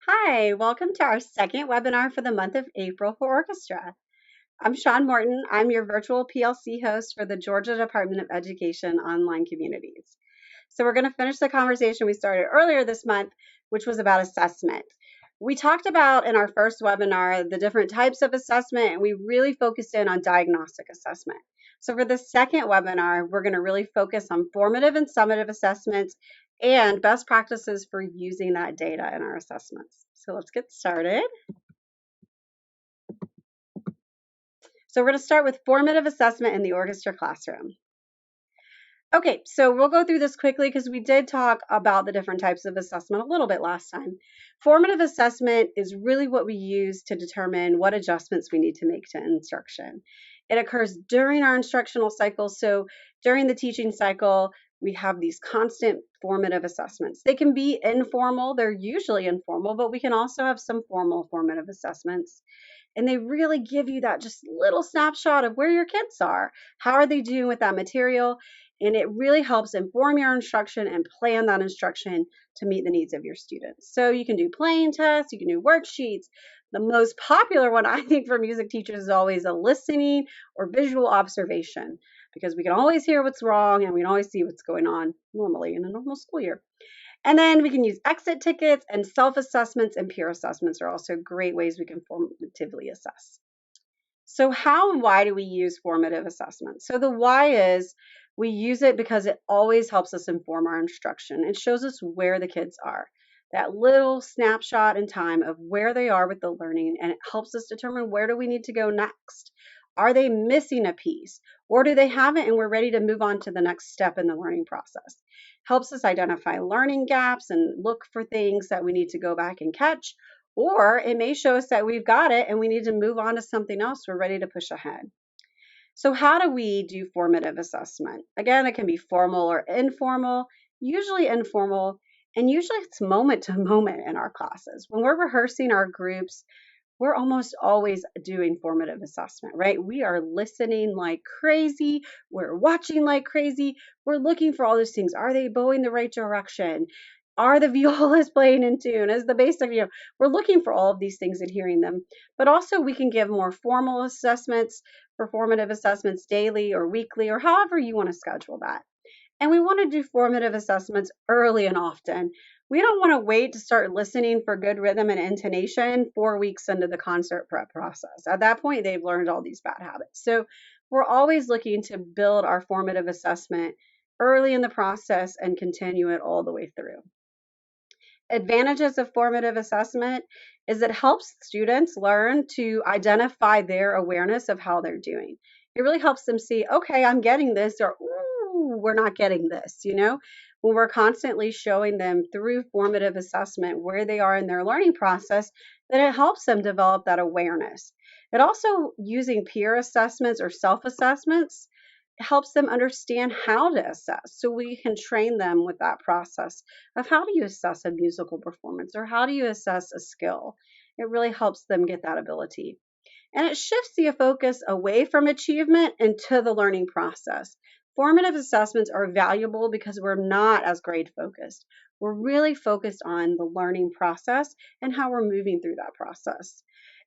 Hi, welcome to our second webinar for the month of April for Orchestra. I'm Shawn Morton. I'm your virtual PLC host for the Georgia Department of Education online communities. So we're going to finish the conversation we started earlier this month, which was about assessment. We talked about in our first webinar the different types of assessment, and we really focused in on diagnostic assessment. So for the second webinar, we're going to really focus on formative and summative assessments and best practices for using that data in our assessments. So let's get started. So we're going to start with formative assessment in the orchestra classroom. Okay, so we'll go through this quickly because we did talk about the different types of assessment a little bit last time. Formative assessment is really what we use to determine what adjustments we need to make to instruction. It occurs during our instructional cycle. So during the teaching cycle, we have these constant formative assessments. They can be informal, they're usually informal, but we can also have some formal formative assessments. And they really give you that just little snapshot of where your kids are. How are they doing with that material? And it really helps inform your instruction and plan that instruction to meet the needs of your students. So you can do playing tests, you can do worksheets. The most popular one, I think, for music teachers is always a listening or visual observation, because we can always hear what's wrong and we can always see what's going on normally in a normal school year. And then we can use exit tickets, and self-assessments and peer assessments are also great ways we can formatively assess. So how and why do we use formative assessment? So the why is we use it because it always helps us inform our instruction. It shows us where the kids are, that little snapshot in time of where they are with the learning, and it helps us determine where do we need to go next. Are they missing a piece, or do they have it and we're ready to move on to the next step in the learning process? Helps us identify learning gaps and look for things that we need to go back and catch, or it may show us that we've got it and we need to move on to something else. We're ready to push ahead. So how do we do formative assessment? Again, it can be formal or informal, usually informal, and usually it's moment to moment in our classes. When we're rehearsing our groups, we're almost always doing formative assessment, right? We are listening like crazy. We're watching like crazy. We're looking for all those things. Are they bowing the right direction? Are the violas playing in tune? Is the bass, we're looking for all of these things and hearing them. But also we can give more formal assessments, formative assessments daily or weekly or however you want to schedule that. And we want to do formative assessments early and often. We don't want to wait to start listening for good rhythm and intonation 4 weeks into the concert prep process. At that point, they've learned all these bad habits. So we're always looking to build our formative assessment early in the process and continue it all the way through. Advantages of formative assessment is it helps students learn to identify their awareness of how they're doing. It really helps them see, okay, I'm getting this, or ooh, we're not getting this, When we're constantly showing them through formative assessment where they are in their learning process, then it helps them develop that awareness. It also, using peer assessments or self-assessments, helps them understand how to assess. So we can train them with that process of how do you assess a musical performance or how do you assess a skill. It really helps them get that ability. And it shifts the focus away from achievement into the learning process. Formative assessments are valuable because we're not as grade focused. We're really focused on the learning process and how we're moving through that process.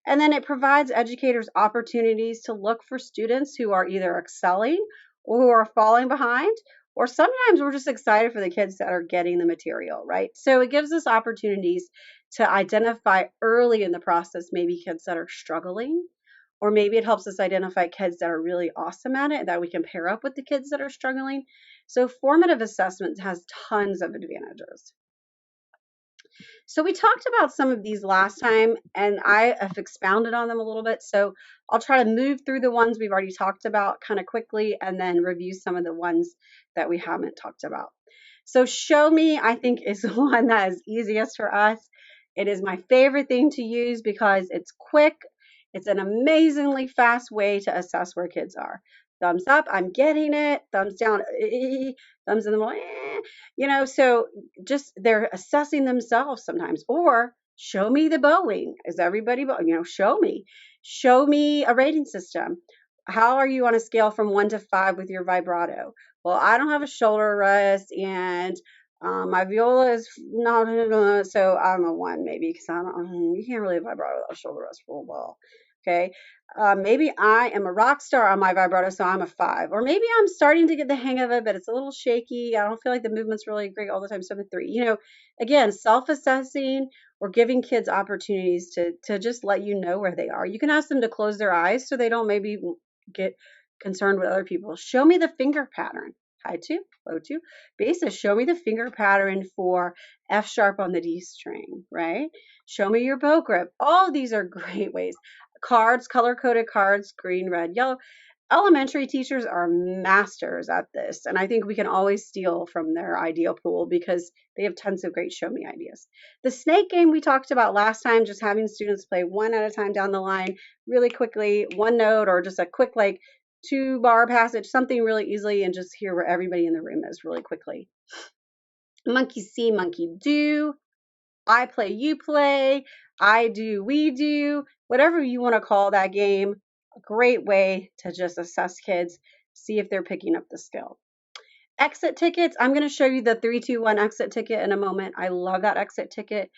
And then it provides educators opportunities to look for students who are either excelling or who are falling behind, or sometimes we're just excited for the kids that are getting the material, right? So it gives us opportunities to identify early in the process maybe kids that are struggling, or maybe it helps us identify kids that are really awesome at it that we can pair up with the kids that are struggling. So formative assessment has tons of advantages. So we talked about some of these last time, and I have expounded on them a little bit. So I'll try to move through the ones we've already talked about kind of quickly and then review some of the ones that we haven't talked about. So show me, I think, is the one that is easiest for us. It is my favorite thing to use because it's quick. It's an amazingly fast way to assess where kids are. Thumbs up, I'm getting it. Thumbs down, thumbs in the middle, so just they're assessing themselves sometimes. Or show me the bowing. Is everybody bowing? Show me a rating system. How are you on a scale from 1 to 5 with your vibrato? Well, I don't have a shoulder rest and My viola is no, so I'm a 1 maybe because I don't. You can't really vibrato without shoulder rest for a while. Okay, maybe I am a rock star on my vibrato, so I'm a 5, or maybe I'm starting to get the hang of it, but it's a little shaky. I don't feel like the movement's really great all the time, so I'm a 3. Again, self-assessing or giving kids opportunities to just let you know where they are. You can ask them to close their eyes so they don't maybe get concerned with other people. Show me the finger pattern. High 2, low 2. Basis, show me the finger pattern for F sharp on the D string, right? Show me your bow grip. All of these are great ways. Cards, color-coded cards, green, red, yellow. Elementary teachers are masters at this, and I think we can always steal from their idea pool because they have tons of great show me ideas. The snake game we talked about last time, just having students play one at a time down the line really quickly, one note or just a quick like 2-bar passage, something really easily, and just hear where everybody in the room is really quickly. Monkey see, monkey do. I play, you play. I do, we do. Whatever you want to call that game. A great way to just assess kids, see if they're picking up the skill. Exit tickets. I'm going to show you the 3-2-1 exit ticket in a moment. I love that exit ticket.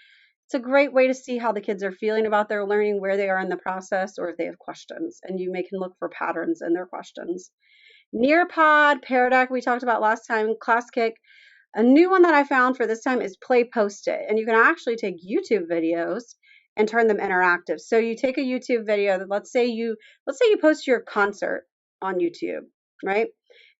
It's a great way to see how the kids are feeling about their learning, where they are in the process, or if they have questions. And you can look for patterns in their questions. Nearpod, Paradoc, we talked about last time, Class Kick. A new one that I found for this time is Play Post-it. And you can actually take YouTube videos and turn them interactive. So you take a YouTube video that let's say you post your concert on YouTube, right?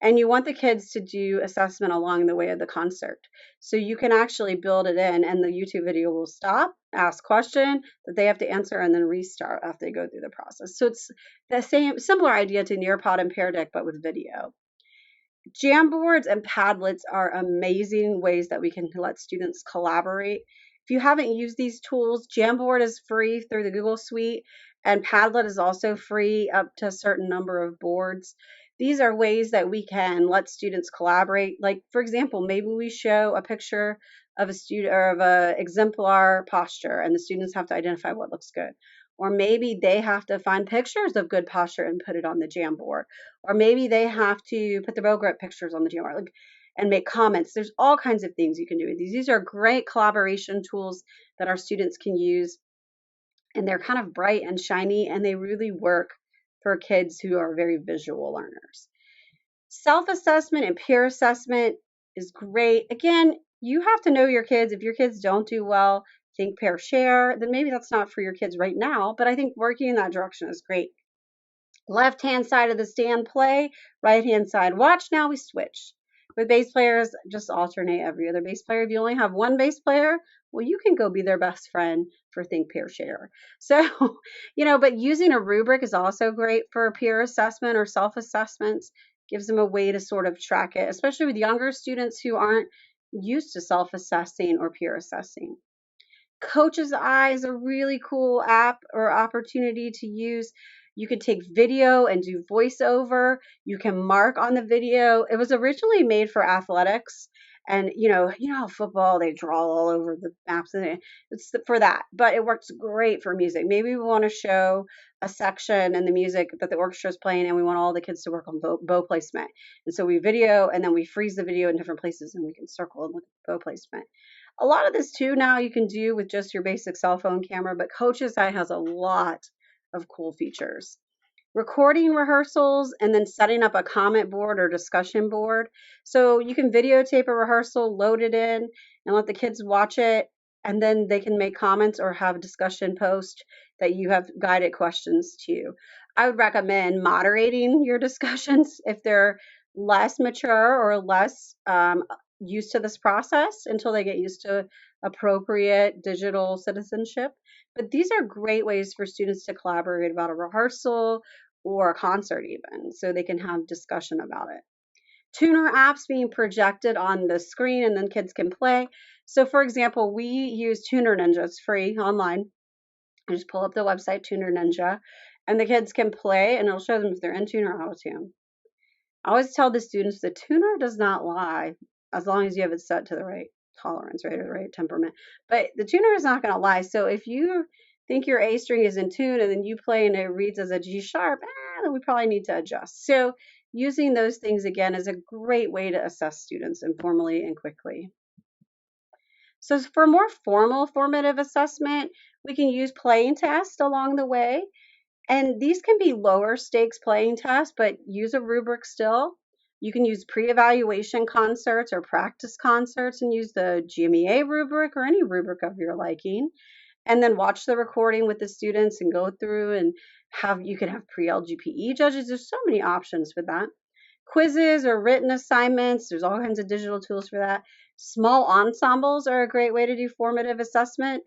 And you want the kids to do assessment along the way of the concert. So you can actually build it in and the YouTube video will stop, ask question that they have to answer, and then restart after they go through the process. So it's the similar idea to Nearpod and Pear Deck, but with video. Jamboards and Padlets are amazing ways that we can let students collaborate. If you haven't used these tools, Jamboard is free through the Google Suite, and Padlet is also free up to a certain number of boards. These are ways that we can let students collaborate. Like, for example, maybe we show a picture of a student or of a exemplar posture, and the students have to identify what looks good. Or maybe they have to find pictures of good posture and put it on the Jamboard. Or maybe they have to put the bow grip pictures on the Jamboard and make comments. There's all kinds of things you can do with these. These are great collaboration tools that our students can use. And they're kind of bright and shiny, and they really work for kids who are very visual learners. Self-assessment and peer assessment is great. Again, you have to know your kids. If your kids don't do well, think, pair, share, then maybe that's not for your kids right now, but I think working in that direction is great. Left-hand side of the stand, play, right-hand side, watch. Now we switch. With bass players, just alternate every other bass player. If you only have one bass player, well, you can go be their best friend for think, pair, share. So, but using a rubric is also great for peer assessment or self-assessments. Gives them a way to sort of track it, especially with younger students who aren't used to self-assessing or peer assessing. Coach's Eye is a really cool app or opportunity to use. You could take video and do voiceover. You can mark on the video. It was originally made for athletics. And how football, they draw all over the maps, and it's for that. But it works great for music. Maybe we want to show a section in the music that the orchestra is playing, and we want all the kids to work on bow placement. And so we video, and then we freeze the video in different places, and we can circle and look at bow placement. A lot of this too now you can do with just your basic cell phone camera, but Coach's Eye has a lot of cool features. Recording rehearsals and then setting up a comment board or discussion board. So you can videotape a rehearsal, load it in, and let the kids watch it, and then they can make comments or have a discussion post that you have guided questions to. I would recommend moderating your discussions if they're less mature or less used to this process until they get used to appropriate digital citizenship. But these are great ways for students to collaborate about a rehearsal or a concert even, so they can have discussion about it. Tuner apps being projected on the screen and then kids can play. So for example, we use Tuner Ninja. It's free online. I just pull up the website, Tuner Ninja, and the kids can play and it'll show them if they're in tune or out of tune. I always tell the students the tuner does not lie as long as you have it set to the right tolerance, right, or the right temperament. But the tuner is not going to lie. So if you think your A string is in tune and then you play and it reads as a G sharp, then we probably need to adjust. So using those things again is a great way to assess students informally and quickly. So for more formal formative assessment, we can use playing tests along the way. And these can be lower stakes playing tests, but use a rubric still. You can use pre-evaluation concerts or practice concerts and use the GMEA rubric or any rubric of your liking. And then watch the recording with the students and go through and you can have pre-LGPE judges. There's so many options for that. Quizzes or written assignments, there's all kinds of digital tools for that. Small ensembles are a great way to do formative assessment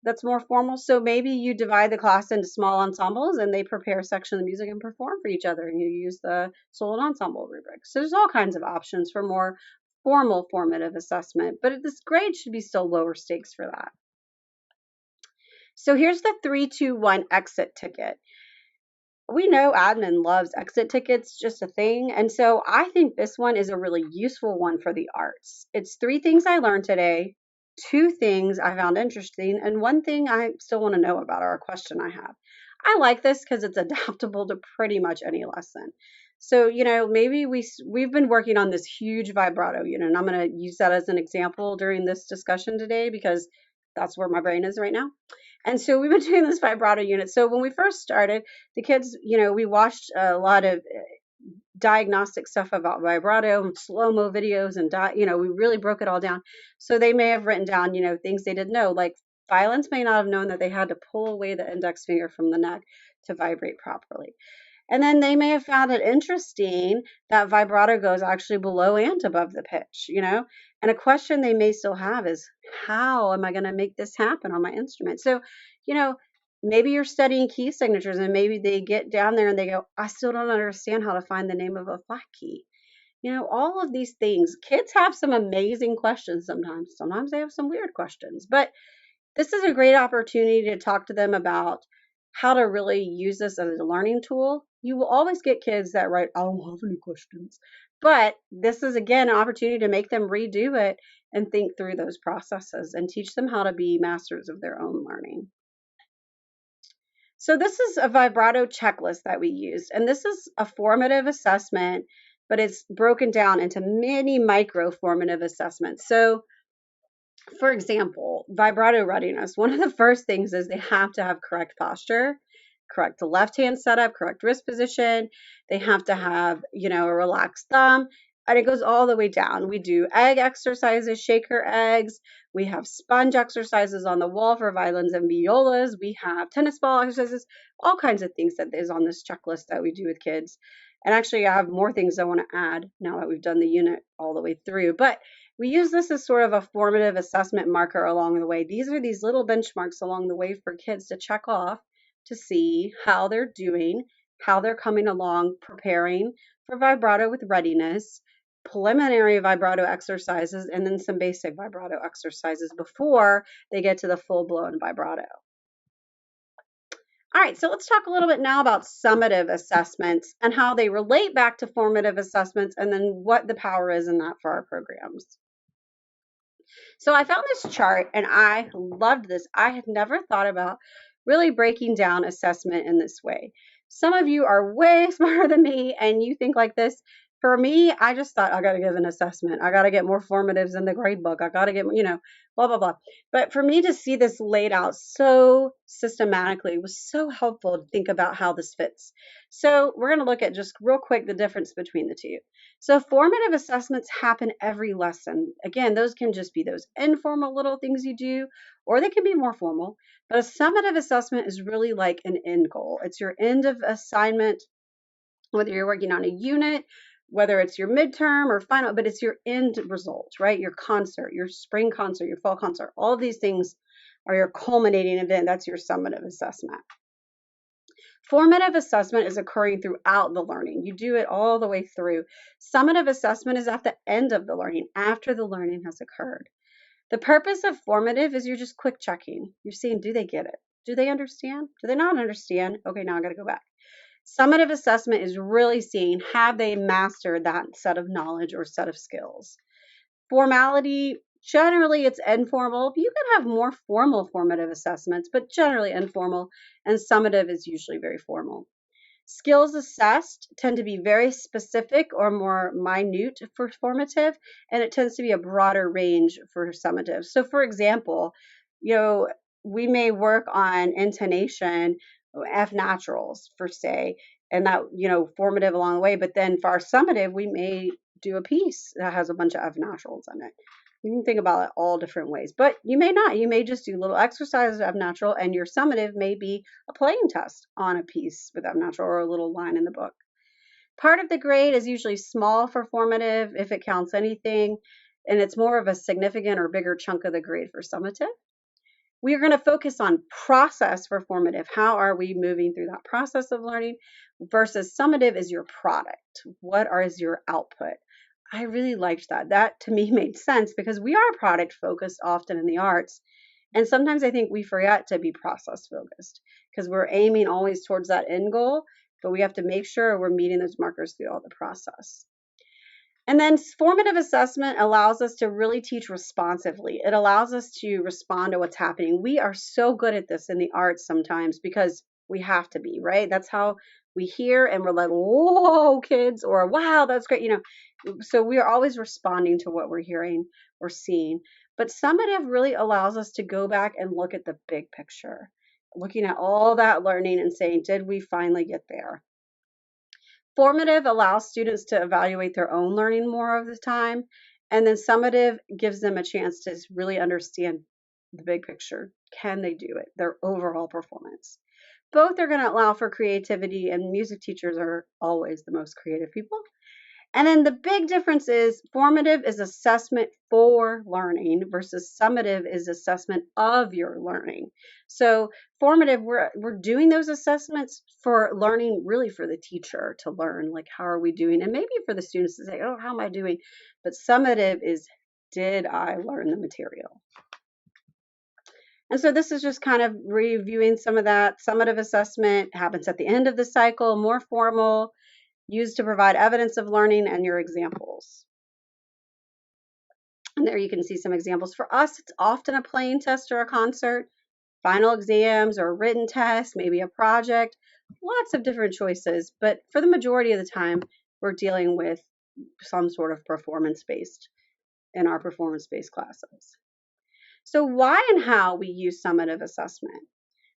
that's more formal. So maybe you divide the class into small ensembles and they prepare a section of the music and perform for each other, and you use the solo ensemble rubric. So there's all kinds of options for more formal formative assessment, but this grade should be still lower stakes for that. So here's the 3-2-1 exit ticket. We know admin loves exit tickets, just a thing. And so I think this one is a really useful one for the arts. It's 3 things I learned today, 2 things I found interesting, and 1 thing I still want to know about, or a question I have. I like this because it's adaptable to pretty much any lesson. So, maybe we've been working on this huge vibrato unit, and I'm going to use that as an example during this discussion today because that's where my brain is right now. And so we've been doing this vibrato unit. So when we first started, the kids, we watched a lot of diagnostic stuff about vibrato and slow-mo videos and, we really broke it all down. So they may have written down, things they didn't know, like violins may not have known that they had to pull away the index finger from the neck to vibrate properly. And then they may have found it interesting that vibrato goes actually below and above the pitch, And a question they may still have is, how am I going to make this happen on my instrument? So, maybe you're studying key signatures and maybe they get down there and they go, I still don't understand how to find the name of a flat key. All of these things. Kids have some amazing questions sometimes. Sometimes they have some weird questions, but this is a great opportunity to talk to them about how to really use this as a learning tool. You will always get kids that write, I don't have any questions. But this is, again, an opportunity to make them redo it and think through those processes and teach them how to be masters of their own learning. So this is a vibrato checklist that we used, and this is a formative assessment, but it's broken down into many micro formative assessments. So for example, vibrato readiness, one of the first things is they have to have correct posture, correct left hand setup, correct wrist position. They have to have, a relaxed thumb, and it goes all the way down. We do egg exercises, shaker eggs. We have sponge exercises on the wall for violins and violas. We have tennis ball exercises, all kinds of things that is on this checklist that we do with kids. And actually, I have more things I want to add now that we've done the unit all the way through. But we use this as sort of a formative assessment marker along the way. These are these little benchmarks along the way for kids to check off to see how they're doing, how they're coming along, preparing for vibrato with readiness, preliminary vibrato exercises, and then some basic vibrato exercises before they get to the full-blown vibrato. All right, so let's talk a little bit now about summative assessments and how they relate back to formative assessments, and then what the power is in that for our programs. So I found this chart and I loved this. I had never thought about really breaking down assessment in this way. Some of you are way smarter than me and you think like this. For me, I just thought I got to give an assessment. I got to get more formatives in the grade book. I got to get, blah, blah, blah. But for me to see this laid out so systematically was so helpful to think about how this fits. So we're going to look at just real quick the difference between the two. So formative assessments happen every lesson. Again, those can just be those informal little things you do, or they can be more formal. But a summative assessment is really like an end goal. It's your end of assignment, whether you're working on a unit, whether it's your midterm or final, but it's your end result, right? Your concert, your spring concert, your fall concert, all of these things are your culminating event. That's your summative assessment. Formative assessment is occurring throughout the learning. You do it all the way through. Summative assessment is at the end of the learning, after the learning has occurred. The purpose of formative is you're just quick checking. You're seeing, do they get it? Do they understand? Do they not understand? Okay, now I got to go back. Summative assessment is really seeing, have they mastered that set of knowledge or set of skills? Formality, generally it's informal. You can have more formal formative assessments, but generally informal, and summative is usually very formal. Skills assessed tend to be very specific or more minute for formative, and it tends to be a broader range for summative. So, for example, you know, we may work on intonation, F naturals for say, and that, formative along the way. But then for our summative, we may do a piece that has a bunch of F naturals in it. You can think about it all different ways, but you may not. You may just do little exercises of natural, and your summative may be a playing test on a piece with natural or a little line in the book. Part of the grade is usually small for formative, if it counts anything, and it's more of a significant or bigger chunk of the grade for summative. We are going to focus on process for formative. How are we moving through that process of learning? Versus summative is your product. What is your output? I really liked that. That to me made sense because we are product focused often in the arts. And sometimes I think we forget to be process focused because we're aiming always towards that end goal, but we have to make sure we're meeting those markers through all the process. And then formative assessment allows us to really teach responsively. It allows us to respond to what's happening. We are so good at this in the arts sometimes because we have to be, right? That's how we hear and we're like, whoa, kids, or wow, that's great. So we are always responding to what we're hearing or seeing. But summative really allows us to go back and look at the big picture, looking at all that learning and saying, did we finally get there? Formative allows students to evaluate their own learning more of the time, and then summative gives them a chance to really understand the big picture. Can they do it? Their overall performance. Both are going to allow for creativity, and music teachers are always the most creative people. And then the big difference is formative is assessment for learning versus summative is assessment of your learning. So formative, we're doing those assessments for learning, really for the teacher to learn, like how are we doing? And maybe for the students to say, oh, how am I doing? But summative is, did I learn the material? And so this is just kind of reviewing some of that. Summative assessment happens at the end of the cycle, more formal, used to provide evidence of learning and your examples. And there you can see some examples. For us, it's often a playing test or a concert, final exams or a written test, maybe a project, lots of different choices. But for the majority of the time, we're dealing with some sort of performance-based in our performance-based classes. So why and how we use summative assessment?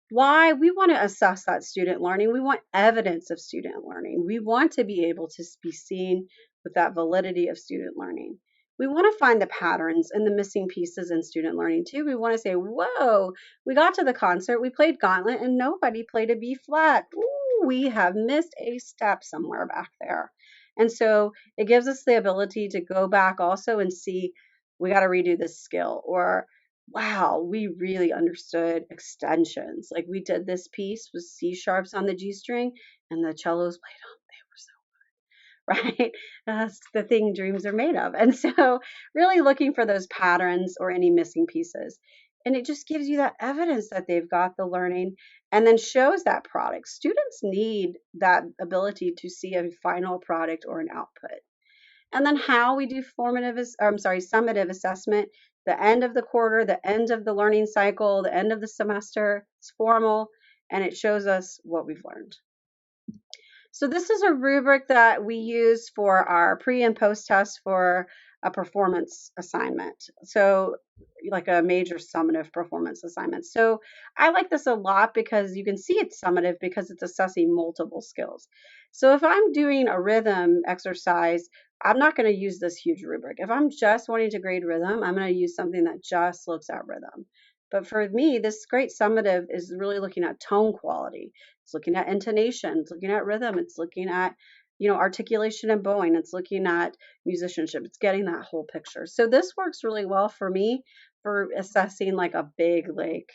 Why? We want to assess that student learning. We want evidence of student learning. We want to be able to be seen with that validity of student learning. We want to find the patterns and the missing pieces in student learning too. We want to say, whoa, we got to the concert, we played Gauntlet, and nobody played a B flat. Ooh, we have missed a step somewhere back there. And so it gives us the ability to go back also and see, we got to redo this skill, or wow, we really understood extensions. Like we did this piece with C sharps on the G string and the cellos played them. They were so good, right? That's the thing dreams are made of. And so really looking for those patterns or any missing pieces. And it just gives you that evidence that they've got the learning and then shows that product. Students need that ability to see a final product or an output. And then how we do summative assessment, the end of the quarter, the end of the learning cycle, the end of the semester. It's formal and it shows us what we've learned. So this is a rubric that we use for our pre and post tests for a performance assignment. So like a major summative performance assignment. So I like this a lot because you can see it's summative because it's assessing multiple skills. So if I'm doing a rhythm exercise, I'm not going to use this huge rubric. If I'm just wanting to grade rhythm, I'm going to use something that just looks at rhythm. But for me, this great summative is really looking at tone quality. It's looking at intonation. It's looking at rhythm. It's looking at, articulation and bowing. It's looking at musicianship. It's getting that whole picture. So this works really well for me for assessing like a big, like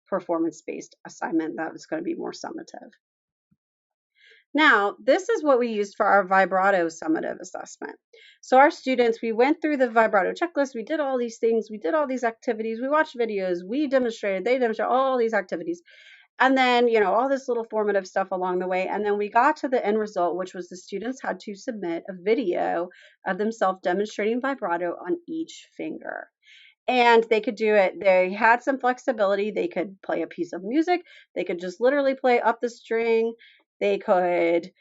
performance-based assignment that is going to be more summative. Now, this is what we used for our vibrato summative assessment. So our students, we went through the vibrato checklist, we did all these things, we did all these activities, we watched videos, we demonstrated, they demonstrated all these activities. And then, all this little formative stuff along the way. And then we got to the end result, which was the students had to submit a video of themselves demonstrating vibrato on each finger. And they could do it. They had some flexibility. They could play a piece of music. They could just literally play up the string. They could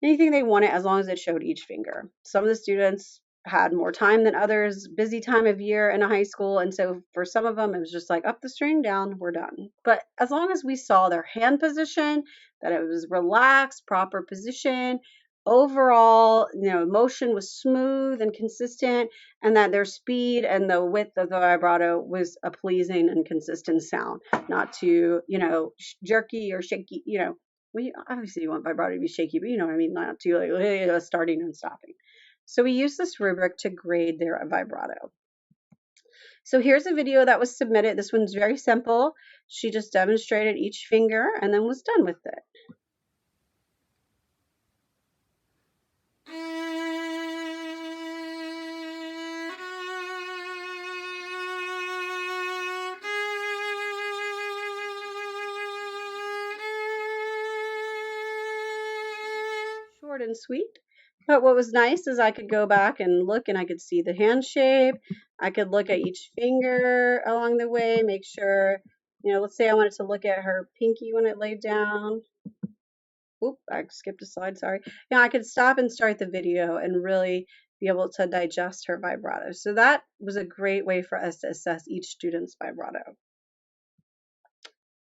anything they wanted as long as it showed each finger. Some of the students had more time than others, busy time of year in a high school. And so for some of them, it was just like up the string, down, we're done. But as long as we saw their hand position, that it was relaxed, proper position, overall, motion was smooth and consistent, and that their speed and the width of the vibrato was a pleasing and consistent sound, not too, jerky or shaky, well, obviously you want vibrato to be shaky, but you know what I mean, not too like starting and stopping. So we use this rubric to grade their vibrato. So here's a video that was submitted. This one's very simple. She just demonstrated each finger and then was done with it. Short and sweet. But what was nice is I could go back and look and I could see the hand shape. I could look at each finger along the way, make sure, let's say I wanted to look at her pinky when it laid down. Oop, I skipped a slide, sorry. I could stop and start the video and really be able to digest her vibrato. So that was a great way for us to assess each student's vibrato.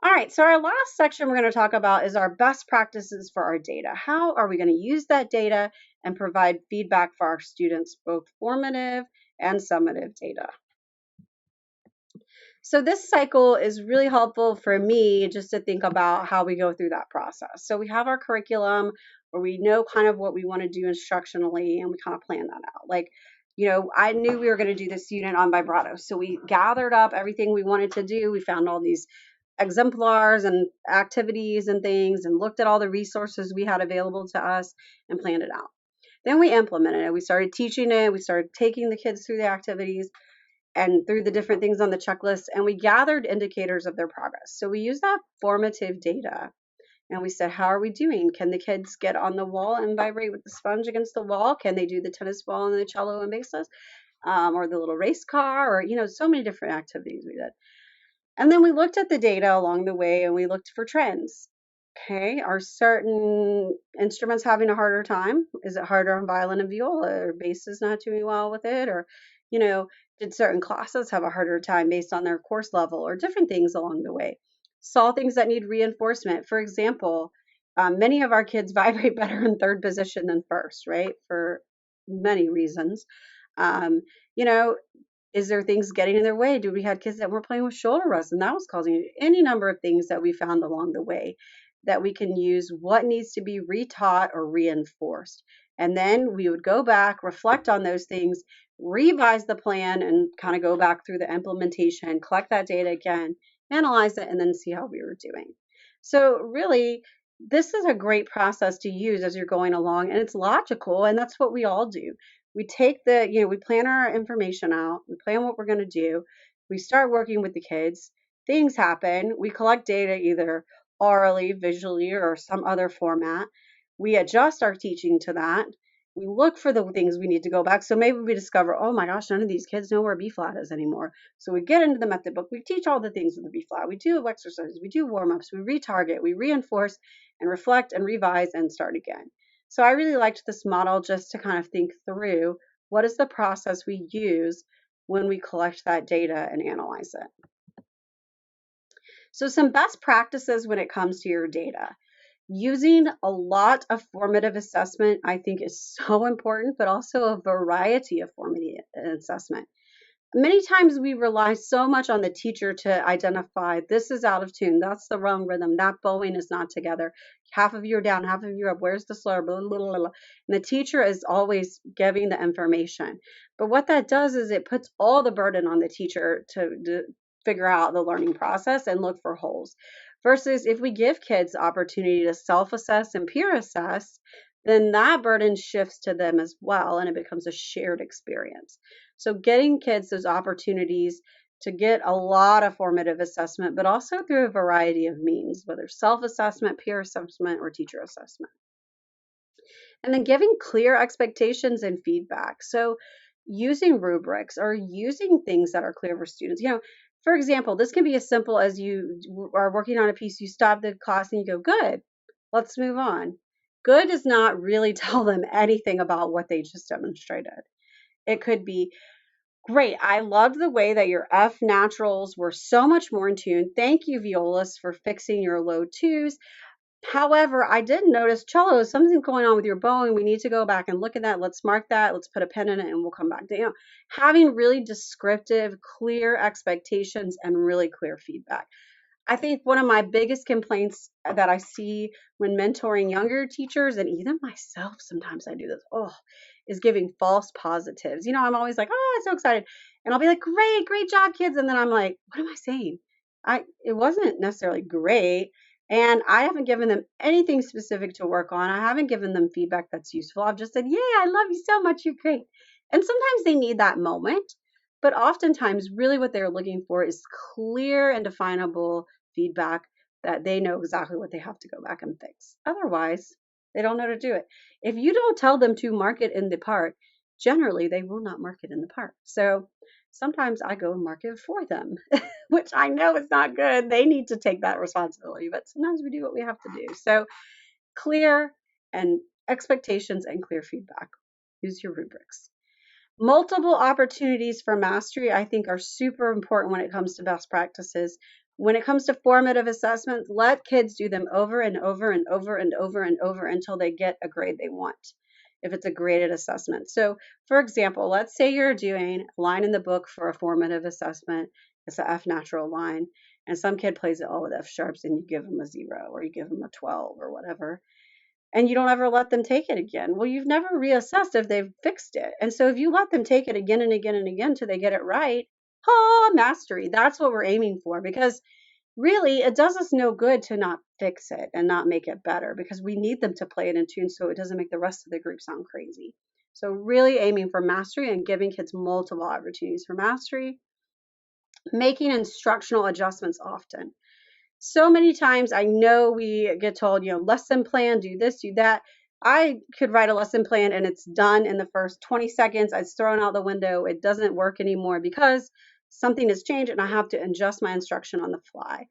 All right, so our last section we're going to talk about is our best practices for our data. How are we going to use that data and provide feedback for our students, both formative and summative data? So this cycle is really helpful for me just to think about how we go through that process. So we have our curriculum where we know kind of what we want to do instructionally, and we kind of plan that out. Like, I knew we were going to do this unit on vibrato. So we gathered up everything we wanted to do. We found all these exemplars and activities and things and looked at all the resources we had available to us and planned it out. Then we implemented it. We started teaching it. We started taking the kids through the activities and through the different things on the checklist, and we gathered indicators of their progress. So we used that formative data and we said, how are we doing? Can the kids get on the wall and vibrate with the sponge against the wall? Can they do the tennis ball and the cello and basses, or the little race car, or, so many different activities we did. And then we looked at the data along the way and we looked for trends. Okay, are certain instruments having a harder time? Is it harder on violin and viola, or bass is not doing well with it? Or, did certain classes have a harder time based on their course level, or different things along the way? Saw things that need reinforcement. For example, many of our kids vibrate better in third position than first, right? For many reasons. Um, you know, is there things getting in their way? Do we have kids that weren't playing with shoulder rest and that was causing any number of things that we found along the way that we can use what needs to be retaught or reinforced. And then we would go back, reflect on those things, revise the plan, and kind of go back through the implementation, collect that data again, analyze it, and then see how we were doing. So really, this is a great process to use as you're going along, and it's logical, and that's what we all do. We take we plan our information out, we plan what we're going to do, we start working with the kids, things happen, we collect data either orally, visually, or some other format. We adjust our teaching to that. We look for the things we need to go back. So maybe we discover, oh my gosh, none of these kids know where B flat is anymore. So we get into the method book. We teach all the things with the B flat. We do exercises. We do warm ups. We retarget. We reinforce and reflect and revise and start again. So I really liked this model just to kind of think through what is the process we use when we collect that data and analyze it. So some best practices when it comes to your data. Using a lot of formative assessment, I think, is so important, but also a variety of formative assessment. Many times we rely so much on the teacher to identify this is out of tune, that's the wrong rhythm, that bowing is not together, half of you are down, half of you are up, where's the slur, blah, blah, blah, blah. And the teacher is always giving the information. But what that does is it puts all the burden on the teacher to figure out the learning process and look for holes. Versus if we give kids the opportunity to self-assess and peer assess, then that burden shifts to them as well, and it becomes a shared experience. So getting kids those opportunities to get a lot of formative assessment, but also through a variety of means, whether self-assessment, peer assessment, or teacher assessment. And then giving clear expectations and feedback. So using rubrics or using things that are clear for students. For example, this can be as simple as you are working on a piece, you stop the class and you go, good. Let's move on. Good does not really tell them anything about what they just demonstrated. It could be, great, I loved the way that your F naturals were so much more in tune. Thank you, violas, for fixing your low twos. However, I did notice, cello, something's going on with your bowing. We need to go back and look at that. Let's mark that. Let's put a pin in it and we'll come back to, having really descriptive, clear expectations and really clear feedback. I think one of my biggest complaints that I see when mentoring younger teachers, and even myself, sometimes I do this, is giving false positives. I'm always like, oh, I'm so excited. And I'll be like, great, great job, kids. And then I'm like, what am I saying? It wasn't necessarily great. And I haven't given them anything specific to work on. I haven't given them feedback that's useful. I've just said, yeah, I love you so much. You're great. And sometimes they need that moment. But oftentimes, really what they're looking for is clear and definable feedback that they know exactly what they have to go back and fix. Otherwise, they don't know to do it. If you don't tell them to mark it in the part, generally they will not mark it in the part. So sometimes I go and mark it for them, which I know is not good. They need to take that responsibility, but sometimes we do what we have to do. So clear and expectations and clear feedback. Use your rubrics. Multiple opportunities for mastery, I think, are super important when it comes to best practices. When it comes to formative assessments, let kids do them over and over and over and over and over until they get a grade they want, if it's a graded assessment. So, for example, let's say you're doing a line in the book for a formative assessment. It's an F natural line, and some kid plays it all with F sharps, and you give them a 0 or you give them a 12 or whatever, and you don't ever let them take it again. Well, you've never reassessed if they've fixed it. And so if you let them take it again and again and again till they get it right, mastery. That's what we're aiming for, because really it does us no good to not fix it and not make it better, because we need them to play it in tune so it doesn't make the rest of the group sound crazy. So really aiming for mastery and giving kids multiple opportunities for mastery, making instructional adjustments often. So many times I know we get told, lesson plan, do this, do that. I could write a lesson plan and it's done in the first 20 seconds. It's thrown out the window. It doesn't work anymore because something has changed and I have to adjust my instruction on the fly.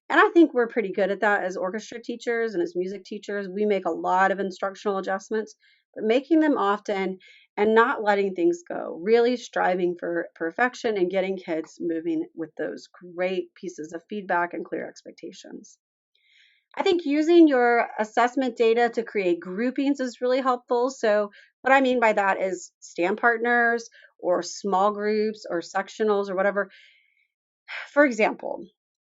And I think we're pretty good at that as orchestra teachers and as music teachers. We make a lot of instructional adjustments, but making them often and not letting things go, really striving for perfection and getting kids moving with those great pieces of feedback and clear expectations. I think using your assessment data to create groupings is really helpful. So what I mean by that is stand partners or small groups or sectionals or whatever. For example,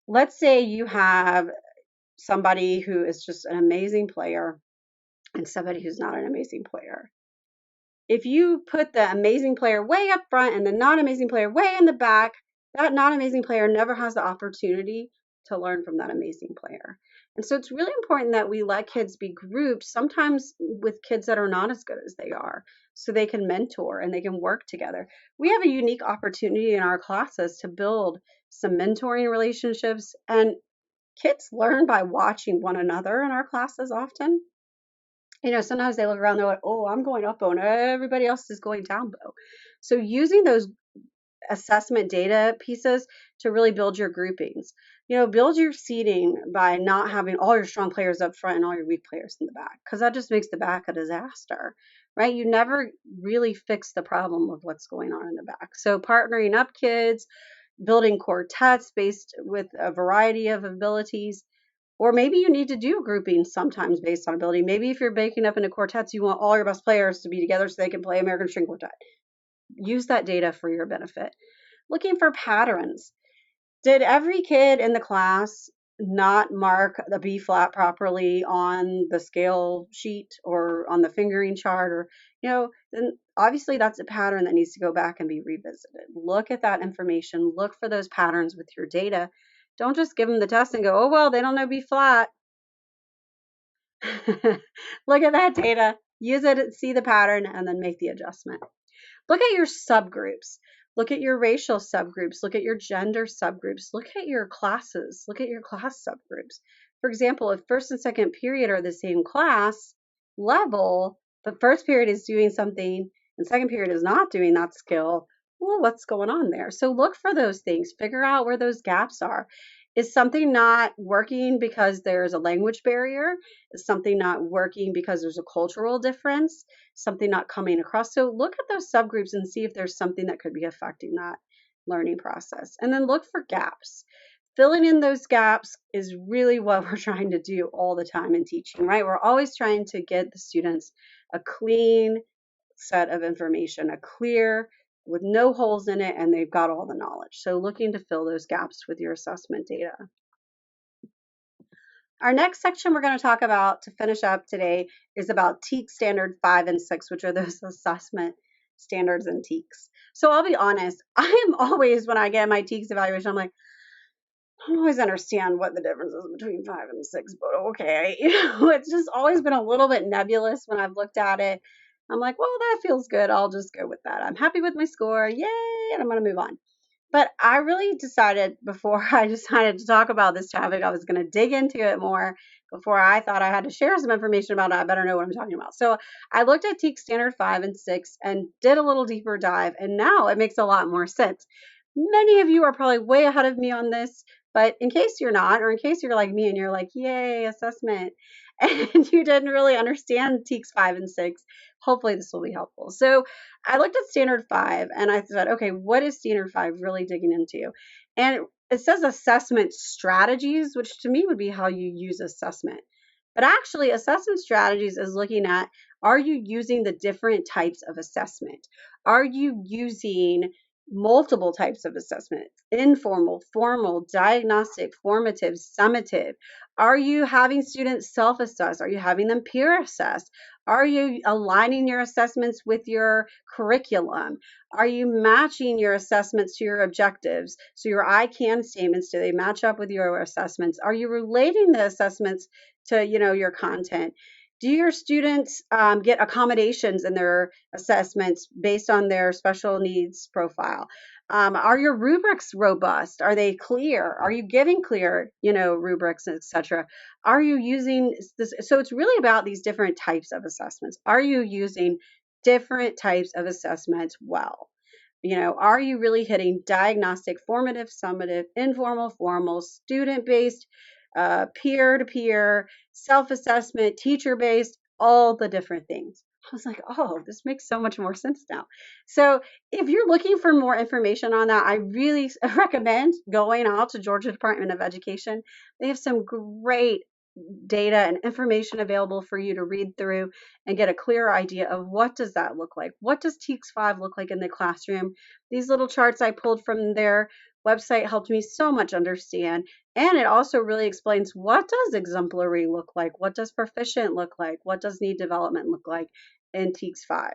let's say you have somebody who is just an amazing player and somebody who's not an amazing player. If you put the amazing player way up front and the not amazing player way in the back, that not amazing player never has the opportunity to learn from that amazing player. And so it's really important that we let kids be grouped, sometimes with kids that are not as good as they are, so they can mentor and they can work together. We have a unique opportunity in our classes to build some mentoring relationships, and kids learn by watching one another in our classes often. Sometimes they look around, they're like, oh, I'm going up bow and everybody else is going down bow. So using those assessment data pieces to really build your groupings. Build your seating by not having all your strong players up front and all your weak players in the back, because that just makes the back a disaster, right? You never really fix the problem of what's going on in the back. So partnering up kids, building quartets based with a variety of abilities. Or maybe you need to do groupings sometimes based on ability. Maybe if you're breaking up into quartets, you want all your best players to be together so they can play American String Quartet. Use that data for your benefit. Looking for patterns. Did every kid in the class not mark the B flat properly on the scale sheet or on the fingering chart? Or, then obviously that's a pattern that needs to go back and be revisited. Look at that information. Look for those patterns with your data. Don't just give them the test and go, oh, well, they don't know B flat. Look at that data, use it, see the pattern, and then make the adjustment. Look at your subgroups. Look at your racial subgroups. Look at your gender subgroups. Look at your classes. Look at your class subgroups. For example, if first and second period are the same class level, but first period is doing something and second period is not doing that skill, well, what's going on there? So look for those things. Figure out where those gaps are. Is something not working because there's a language barrier? Is something not working because there's a cultural difference? Something not coming across? So look at those subgroups and see if there's something that could be affecting that learning process. And then look for gaps. Filling in those gaps is really what we're trying to do all the time in teaching, right? We're always trying to get the students a clean set of information, a clear with no holes in it, and they've got all the knowledge. So looking to fill those gaps with your assessment data. Our next section we're going to talk about to finish up today is about TEKS Standard 5 and 6, which are those assessment standards and TEKS. So I'll be honest, I am always, when I get my TEKS evaluation, I'm like, I don't always understand what the difference is between 5 and 6, but okay. It's just always been a little bit nebulous when I've looked at it. I'm like, well, that feels good. I'll just go with that. I'm happy with my score. Yay. And I'm going to move on. But I really decided before I decided to talk about this topic, I was going to dig into it more before I thought I had to share some information about it. I better know what I'm talking about. So I looked at TEKS Standard 5 and 6 and did a little deeper dive. And now it makes a lot more sense. Many of you are probably way ahead of me on this, but in case you're not, or in case you're like me and you're like, yay, assessment, and you didn't really understand TEKS 5 and 6, hopefully this will be helpful. So I looked at Standard 5 and I thought, okay, what is Standard 5 really digging into? And it says assessment strategies, which to me would be how you use assessment. But actually, assessment strategies is looking at, are you using the different types of assessment? Are you using multiple types of assessment: informal, formal, diagnostic, formative, summative? Are you having students self-assess? Are you having them peer assess? Are you aligning your assessments with your curriculum? Are you matching your assessments to your objectives? So your I can statements, do they match up with your assessments? Are you relating the assessments to, your content? Do your students get accommodations in their assessments based on their special needs profile? Are your rubrics robust? Are they clear? Are you giving clear, rubrics, etc.? Are you using this? So it's really about these different types of assessments. Are you using different types of assessments well? Are you really hitting diagnostic, formative, summative, informal, formal, student-based, peer-to-peer, self-assessment, teacher-based, all the different things? I was like, oh, this makes so much more sense now. So if you're looking for more information on that, I really recommend going out to Georgia Department of Education. They have some great data and information available for you to read through and get a clear idea of what does that look like. What does TEKS 5 look like in the classroom? These little charts I pulled from their website helped me so much understand. And it also really explains, what does exemplary look like? What does proficient look like? What does need development look like in TEKS 5?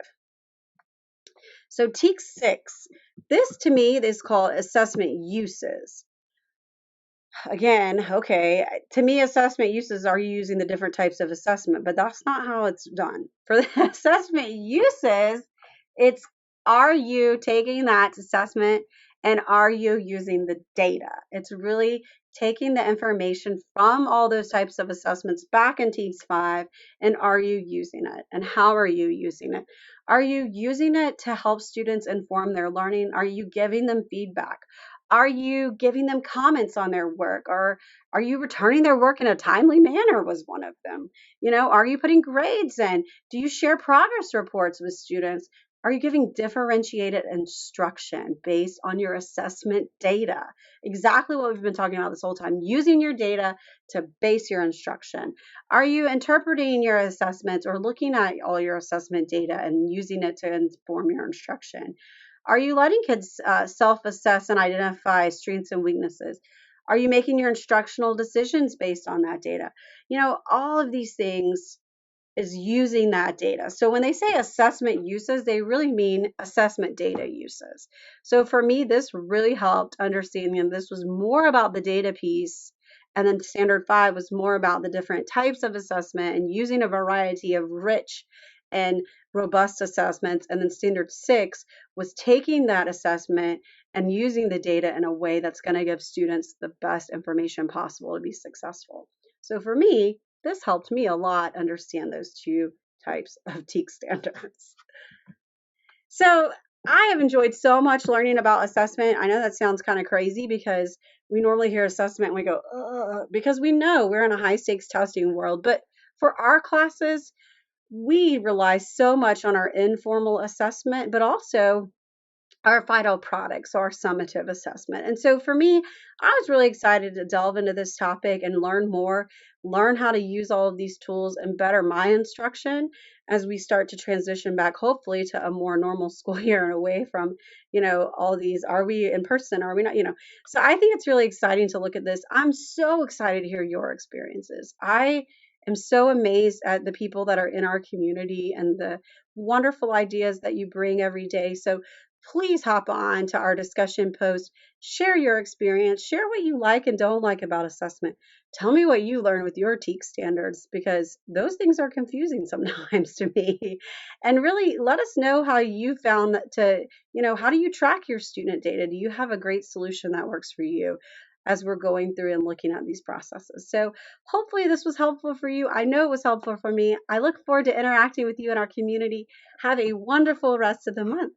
So TEKS 6, this to me is called assessment uses. Again, okay, to me, assessment uses, are you using the different types of assessment? But that's not how it's done. For the assessment uses, it's, are you taking that assessment and are you using the data? It's really taking the information from all those types of assessments back in TEKS 5, and are you using it? And how are you using it? Are you using it to help students inform their learning? Are you giving them feedback? Are you giving them comments on their work? Or are you returning their work in a timely manner was one of them. Are you putting grades in? Do you share progress reports with students? Are you giving differentiated instruction based on your assessment data? Exactly what we've been talking about this whole time, using your data to base your instruction. Are you interpreting your assessments or looking at all your assessment data and using it to inform your instruction? Are you letting kids self-assess and identify strengths and weaknesses? Are you making your instructional decisions based on that data? All of these things is using that data. So when they say assessment uses, they really mean assessment data uses. So for me, this really helped understanding this was more about the data piece. And then Standard 5 was more about the different types of assessment and using a variety of rich and robust assessments. And then Standard 6 was taking that assessment and using the data in a way that's going to give students the best information possible to be successful. So for me, this helped me a lot understand those two types of TEKS standards. So I have enjoyed so much learning about assessment. I know that sounds kind of crazy because we normally hear assessment and we go, ugh, because we know we're in a high stakes testing world. But for our classes, we rely so much on our informal assessment, but also our final products, our summative assessment. And so for me, I was really excited to delve into this topic and learn more, learn how to use all of these tools and better my instruction as we start to transition back, hopefully, to a more normal school year and away from, all these, are we in person? Are we not? So I think it's really exciting to look at this. I'm so excited to hear your experiences. I am so amazed at the people that are in our community and the wonderful ideas that you bring every day. So please hop on to our discussion post, share your experience, share what you like and don't like about assessment. Tell me what you learned with your TEAC standards because those things are confusing sometimes to me. And really let us know how you found that how do you track your student data? Do you have a great solution that works for you? As we're going through and looking at these processes. So, hopefully, this was helpful for you. I know it was helpful for me. I look forward to interacting with you in our community. Have a wonderful rest of the month.